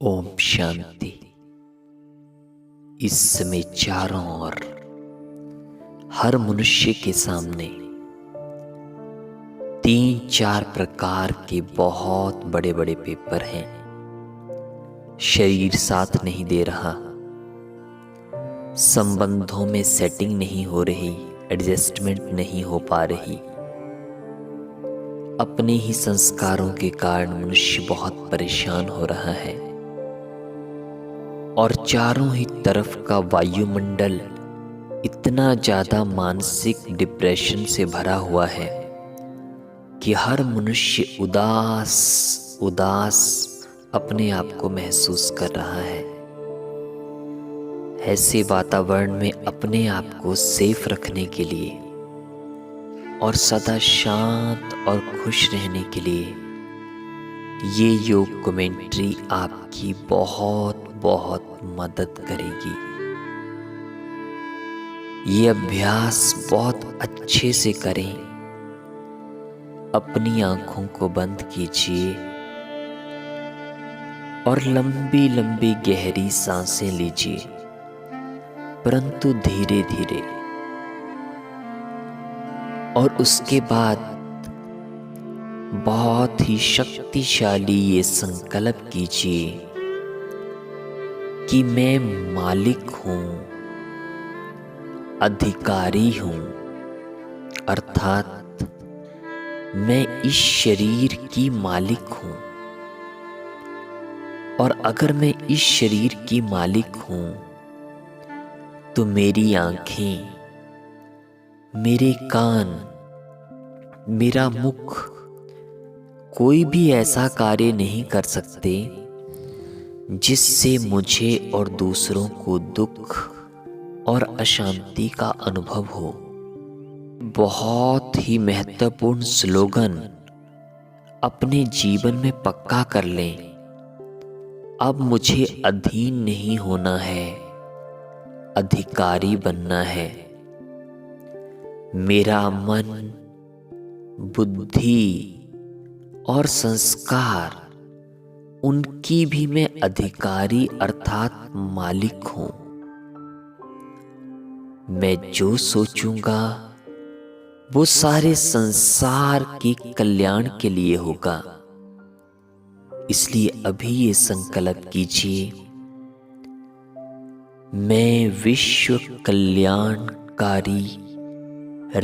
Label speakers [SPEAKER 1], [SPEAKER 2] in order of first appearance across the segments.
[SPEAKER 1] ओम शांति। इस समय चारों ओर हर मनुष्य के सामने 3-4 प्रकार के बहुत बड़े बड़े पेपर हैं। शरीर साथ नहीं दे रहा, संबंधों में सेटिंग नहीं हो रही, एडजस्टमेंट नहीं हो पा रही। अपने ही संस्कारों के कारण मनुष्य बहुत परेशान हो रहा है और चारों ही तरफ का वायुमंडल इतना ज़्यादा मानसिक डिप्रेशन से भरा हुआ है कि हर मनुष्य उदास उदास अपने आप को महसूस कर रहा है। ऐसे वातावरण में अपने आप को सेफ रखने के लिए और सदा शांत और खुश रहने के लिए ये योग कमेंट्री आपकी बहुत बहुत मदद करेगी। ये अभ्यास बहुत अच्छे से करें। अपनी आंखों को बंद कीजिए और लंबी लंबी गहरी सांसें लीजिए, परंतु धीरे धीरे। और उसके बाद बहुत ही शक्तिशाली ये संकल्प कीजिए कि मैं मालिक हूँ, अधिकारी हूँ, अर्थात मैं इस शरीर की मालिक हूँ। और अगर मैं इस शरीर की मालिक हूँ तो मेरी आंखें, मेरे कान, मेरा मुख कोई भी ऐसा कार्य नहीं कर सकते जिससे मुझे और दूसरों को दुख और अशांति का अनुभव हो। बहुत ही महत्वपूर्ण स्लोगन अपने जीवन में पक्का कर लें। अब मुझे अधीन नहीं होना है, अधिकारी बनना है। मेरा मन, बुद्धि और संस्कार, उनकी भी मैं अधिकारी अर्थात मालिक हूँ। मैं जो सोचूंगा वो सारे संसार के कल्याण के लिए होगा। इसलिए अभी ये संकल्प कीजिए, मैं विश्व कल्याणकारी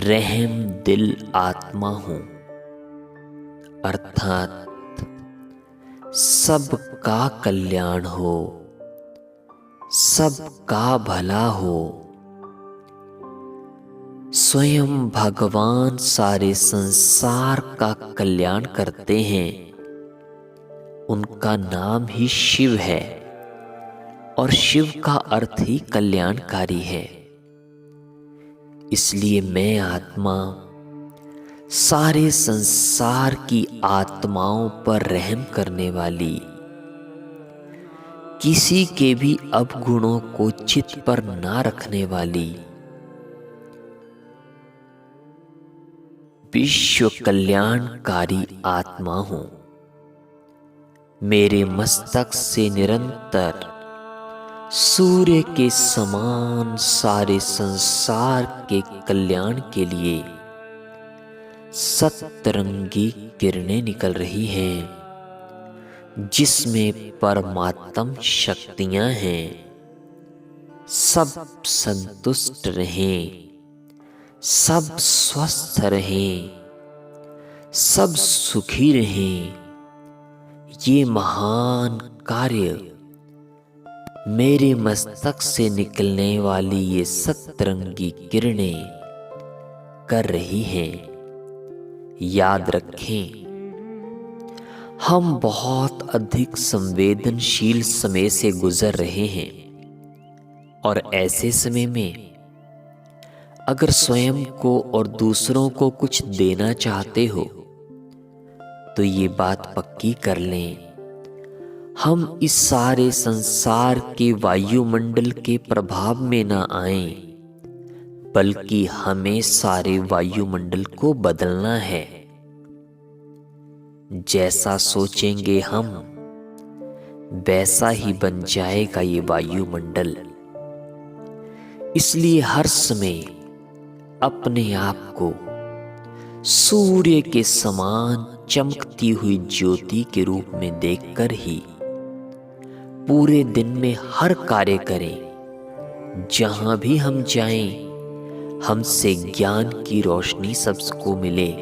[SPEAKER 1] रहम दिल आत्मा हूँ, अर्थात सबका कल्याण हो, सबका भला हो। स्वयं भगवान सारे संसार का कल्याण करते हैं। उनका नाम ही शिव है और शिव का अर्थ ही कल्याणकारी है। इसलिए मैं आत्मा सारे संसार की आत्माओं पर रहम करने वाली, किसी के भी अवगुणों को चित्त पर ना रखने वाली, विश्व कल्याणकारी आत्मा हूं। मेरे मस्तक से निरंतर सूर्य के समान सारे संसार के कल्याण के लिए सतरंगी किरणें निकल रही हैं, जिसमें परमात्म शक्तियां हैं। सब संतुष्ट रहें, सब स्वस्थ रहें, सब सुखी रहें। ये महान कार्य मेरे मस्तक से निकलने वाली ये सतरंगी किरणें कर रही हैं। याद रखें, हम बहुत अधिक संवेदनशील समय से गुजर रहे हैं और ऐसे समय में अगर स्वयं को और दूसरों को कुछ देना चाहते हो तो ये बात पक्की कर लें, हम इस सारे संसार के वायुमंडल के प्रभाव में ना आएं, बल्कि हमें सारे वायुमंडल को बदलना है। जैसा सोचेंगे हम, वैसा ही बन जाएगा ये वायुमंडल। इसलिए हर समय अपने आप को सूर्य के समान चमकती हुई ज्योति के रूप में देखकर ही पूरे दिन में हर कार्य करें। जहां भी हम जाएं, हमसे ज्ञान की रोशनी सबको मिले।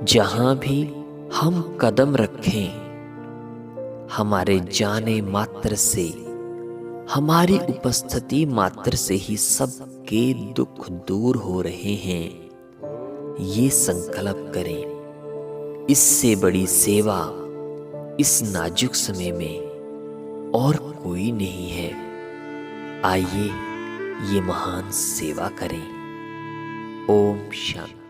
[SPEAKER 1] जहां भी हम कदम रखें, हमारे जाने मात्र से, हमारी उपस्थिति मात्र से ही सबके दुख दूर हो रहे हैं। ये संकल्प करें। इससे बड़ी सेवा इस नाजुक समय में और कोई नहीं है। आइए ये महान सेवा करें। ओम शांति।